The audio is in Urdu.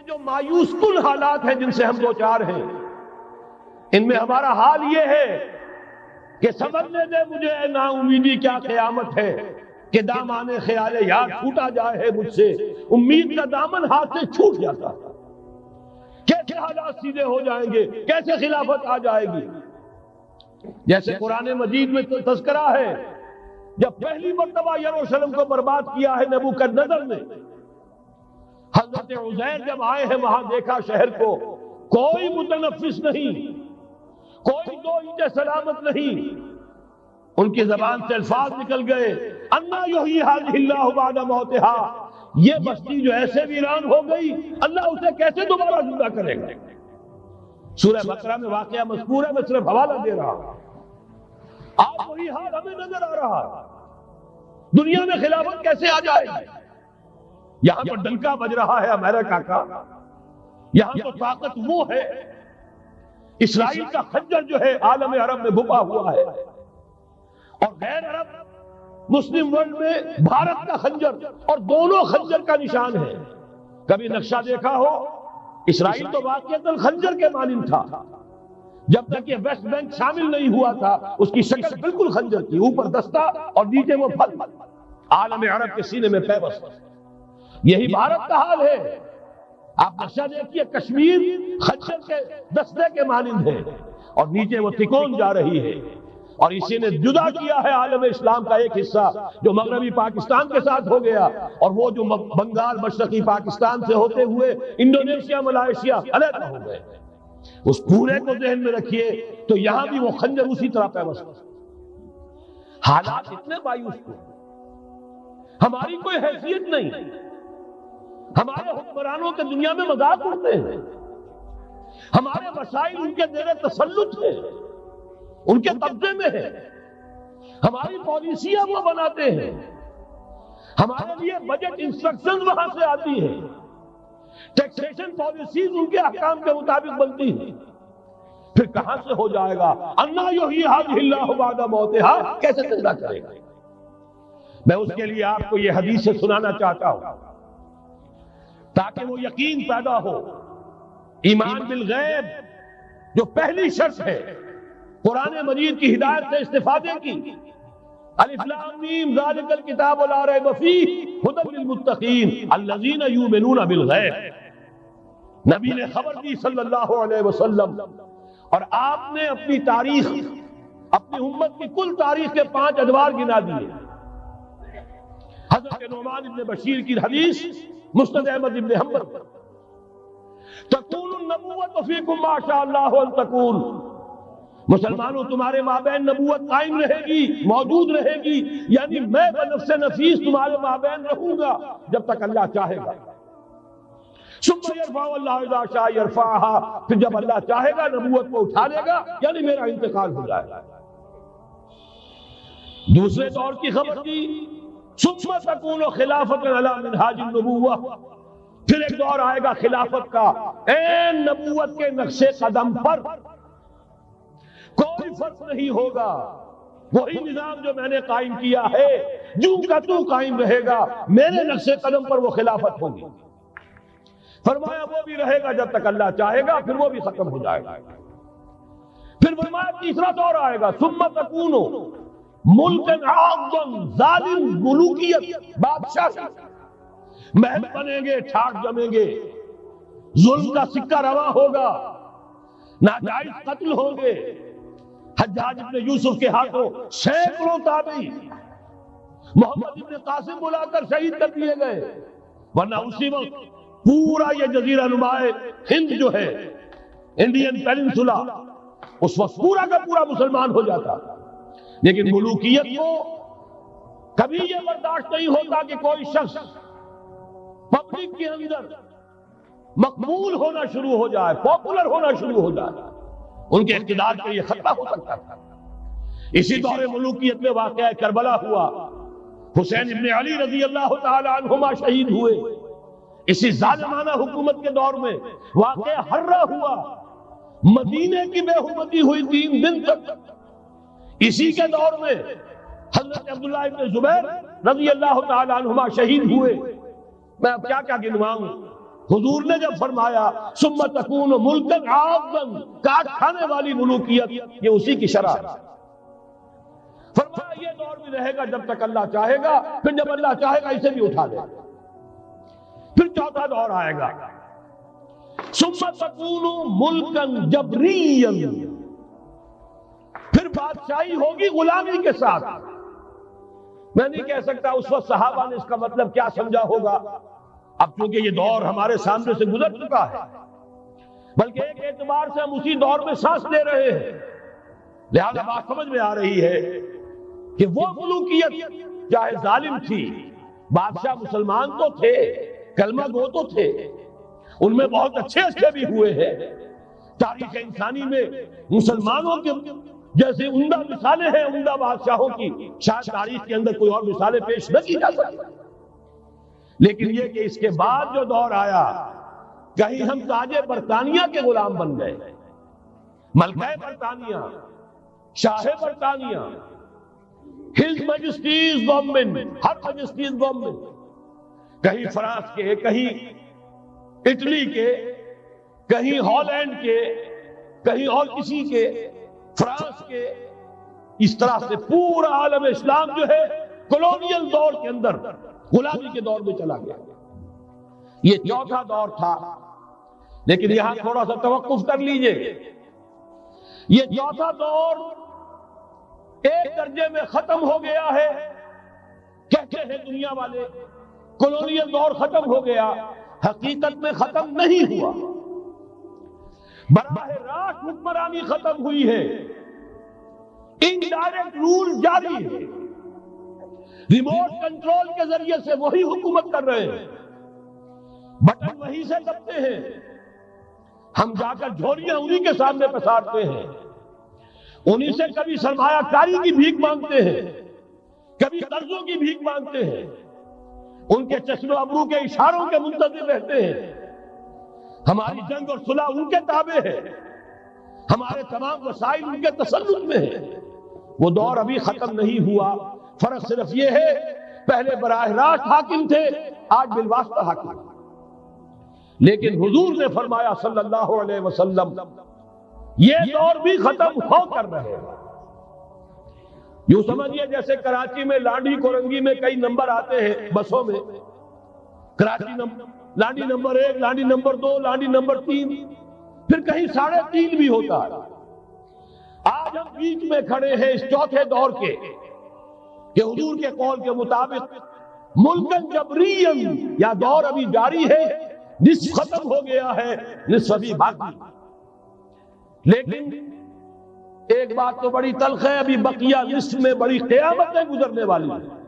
جو مایوس کن حالات ہیں جن سے ہم دو چار ہیں، ان میں ہمارا حال یہ ہے کہ سمجھنے دے مجھے اے نا امیدی کیا قیامت ہے کہ دامان خیال یار چھوٹا جائے ہے مجھ سے، امید کا دامن ہاتھ سے چھوٹ جاتا، کیسے حالات سیدھے ہو جائیں گے، کیسے خلافت آ جائے گی۔ جیسے قرآن مجید میں تذکرہ ہے جب پہلی مرتبہ یروشلم کو برباد کیا ہے نبوکدنضر نے، حضرت عزیر جب آئے ہیں وہاں دیکھا شہر کو کوئی متنفس نہیں، کوئی دو اینچ سلامت نہیں، ان کی زبان سے الفاظ نکل گئے انا یحیی ھذہ اللہ بعد موتھا، یہ بستی جو ایسے ویران ہو گئی اللہ اسے کیسے دوبارہ زندہ کرے گا۔ سورہ بقرہ میں واقعہ مذکور ہے، میں صرف حوالہ دے رہا ہوں۔ آج وہی حال ہمیں نظر آ رہا ہے، دنیا میں خلافت کیسے آ جائے گی؟ یہاں تو ڈنکا بج رہا ہے امریکہ کا، یہاں تو طاقت وہ ہے، اسرائیل کا خنجر جو ہے عالم عرب میں بھپا ہوا ہے، اور غیر عرب مسلم ورلڈ میں بھارت کا خنجر، اور دونوں خنجر کا نشان ہے۔ کبھی نقشہ دیکھا ہو، اسرائیل تو واقعتاً خنجر کے مانند تھا، جب تک یہ ویسٹ بینک شامل نہیں ہوا تھا اس کی شکل بالکل خنجر کی، اوپر دستہ اور نیچے وہ پھل، عالم عرب کے سینے میں پیوست۔ یہی بھارت کا حال ہے۔ آپ نقشہ دیکھیے، کشمیر خنجر کے دستے کے مانند ہے اور نیچے وہ تکون جا رہی ہے، اور اسی نے جدا کیا ہے عالم اسلام کا ایک حصہ جو مغربی پاکستان کے ساتھ ہو گیا، اور وہ جو بنگال مشرقی پاکستان سے ہوتے ہوئے انڈونیشیا ملائیشیا علیحدہ ہو گئے۔ اس پورے کو ذہن میں رکھیے تو یہاں بھی وہ خنجر اسی طرح پیوست۔ حالات اتنے مایوس کو، ہماری کوئی حیثیت نہیں، ہمارے حکمرانوں کے دنیا میں مذاق اڑتے ہیں، ہمارے مسائل ان کے زیر تسلط ہیں، ان کے قبضے میں ہے، ہماری پالیسیاں وہ بناتے ہیں، ہمارے لیے بجٹ انسٹرکشن وہاں سے آتی ہیں، ٹیکسیشن پالیسیز ان کے احکام کے مطابق بنتی ہیں۔ پھر کہاں سے ہو جائے گا انا یحیی ھذہ اللہ بعد موتھا، کیسے زندہ کرے گا؟ میں اس کے لیے آپ کو یہ حدیث سے سنانا چاہتا ہوں تاکہ وہ یقین پیدا ہو۔ ایمان بالغیب جو پہلی شرط ہے قرآن مجید کی ہدایت سے استفادے کی، الف لام میم ذالک الکتاب لا ریب فیہ ھدی للمتقین الذین یؤمنون بالغیب۔ نبی نے خبر دی صلی اللہ علیہ وسلم، اور آپ نے اپنی تاریخ، اپنی امت کی کل تاریخ کے 5 ادوار گنا دیے۔ حضرت نعمان بن بشیر کی حدیث مسند احمد بن حنبل، تکون النبوۃ فیکم ما شاء اللہ ان تکون، مسلمانوں تمہارے مابین نبوت قائم رہے گی، موجود رہے گی، یعنی میں بنفس نفیس تمہارے مابین رہوں گا جب تک اللہ چاہے گا۔ ثم یرفع اللہ اذا شاء یرفعها، پھر جب اللہ چاہے گا نبوت کو اٹھا لے گا، یعنی میرا انتقال ہو جائے گا۔ دوسرے دور کی خبر دی، ثم تکون خلافۃ علی منہاج النبوہ، پھر ایک دور آئے گا خلافت کا این نبوت کے نقش قدم پر، کوئی فرق نہیں ہوگا، وہی نظام جو میں نے قائم کیا ہے جو کا تو قائم رہے گا، میرے نقش قدم پر وہ خلافت ہوگی۔ فرمایا وہ بھی رہے گا جب تک اللہ چاہے گا، پھر وہ بھی ختم ہو جائے گا۔ پھر فرمایا تیسرا دور آئے گا، ثم تکون ملکن عاضن، ظالم ملوکیت، بادشاہ، محل بنیں گے، ٹھاٹ جمیں گے، ظلم کا سکہ رواں ہوگا، ناجائز قتل ہوں گے۔ حجاج ابن یوسف کے ہاتھوں سینکڑوں تابعی محمد ابن قاسم بلا کر شہید کر دیے گئے، ورنہ اسی وقت پورا یہ جزیرہ نما ہند جو ہے، انڈین پیننسولا، اس وقت پورا کا پورا مسلمان ہو جاتا۔ لیکن ملوکیت کو کبھی یہ برداشت نہیں ہوتا کہ کوئی شخص پبلک کے اندر مقبول ہونا شروع ہو جائے، پاپولر ہونا شروع ہو جائے، ان کے اقتدار پہ یہ خطرہ ہو سکتا تھا۔ اسی دور ملوکیت میں واقعہ کربلا ہوا، حسین ابن علی رضی اللہ تعالی عنہما شہید ہوئے۔ اسی ظالمانہ حکومت کے دور میں واقعہ ہررہ ہوا، مدینے کی بے حرمتی ہوئی 3 دن تک۔ اسی کے دور میں حضرت عبداللہ ابن زبیر رضی اللہ تعالی عنہما شہید ہوئے۔ میں اب کیا گنواؤں، حضور نے جب فرمایا ثم تکون ملکن عاضا، کاٹ کھانے والی ملوکیت، یہ اسی کی شرح ہے۔ فرمایا یہ دور بھی رہے گا جب تک اللہ چاہے گا، پھر جب اللہ چاہے گا اسے بھی اٹھا لے گا۔ پھر چوتھا دور آئے گا ثم تکون ملکن جبریا، پھر بادشاہی ہوگی غلامی کے ساتھ۔ میں نہیں کہہ سکتا اس وقت صحابہ نے اس کا مطلب کیا سمجھا ہوگا، اب چونکہ یہ دور ہمارے سامنے سے گزر چکا ہے، بلکہ ایک اعتبار سے ہم اسی دور میں سانس لے رہے ہیں، لہذا بات سمجھ میں آ رہی ہے کہ وہ ملوکیت چاہے ظالم تھی، بادشاہ مسلمان تو تھے، کلمہ گو تو تھے، ان میں بہت اچھے اچھے بھی ہوئے ہیں۔ تاریخ انسانی میں مسلمانوں کے جیسے عمدہ مثالیں ہیں عمدہ بادشاہوں کی، شاید تاریخ کے اندر کوئی اور مثالیں پیش نہ کی جا سکتی۔ لیکن یہ کہ اس کے بعد جو دور آیا، کہیں ہم تاج برطانیہ کے غلام بن گئے، ملکہ برطانیہ، شاہ برطانیہ، ہز میجسٹیز گورنمنٹ، ہر میجسٹیز گورنمنٹ، کہیں فرانس کے، کہیں اٹلی کے، کہیں ہالینڈ کے، کہیں اور کسی کے، فرانس کے، اس طرح سے پورا عالم اسلام جو ہے کولونیل دور کے اندر غلامی کے دور میں چلا گیا۔ یہ چوتھا دور تھا، لیکن یہاں تھوڑا سا توقف کر لیجئے۔ یہ چوتھا دور ایک درجے میں ختم ہو گیا ہے، کہتے ہیں دنیا والے کولونیل دور ختم ہو گیا، حقیقت میں ختم نہیں ہوا، براہ راست حکمرانی ختم ہوئی ہے، انڈائریکٹ رول جاری ہے، ریموٹ کنٹرول کے ذریعے سے وہی حکومت کر رہے ہیں، بٹن وہیں سے دبتے ہیں، ہم جا کر جھولیاں انہی کے سامنے پسارتے ہیں، انہی سے کبھی سرمایہ کاری کی بھیک مانگتے ہیں، کبھی قرضوں کی بھیک مانگتے ہیں، ان کے چشم و ابرو کے اشاروں کے منتظر رہتے ہیں، ہماری جنگ اور صلح ان کے تابع ہے، ہمارے تمام وسائل ان کے تسلط میں ہیں۔ وہ دور ابھی ختم نہیں ہوا، فرق صرف یہ ہے پہلے براہ راست حاکم تھے، آج بالواسطہ حاکم۔ لیکن حضور نے فرمایا صلی اللہ علیہ وسلم یہ دور بھی ختم ہو کر رہے ہیں۔ یوں سمجھیے جیسے کراچی میں لانڈی کورنگی میں کئی نمبر آتے ہیں بسوں میں، Karachi Landhi number 1، Landhi number 2، Landhi number 3، پھر کہیں 3.5 بھی ہوتا ہے۔ آج ہم بیچ میں کھڑے ہیں اس چوتھے دور کے، کہ حضور کے قول کے مطابق ملکن جبرین، یا دور ابھی جاری ہے، نصف ختم ہو گیا ہے، نصف ابھی باقی۔ لیکن ایک بات تو بڑی تلخ ہے، ابھی بقیہ نصف میں بڑی قیامتیں گزرنے والی ہیں۔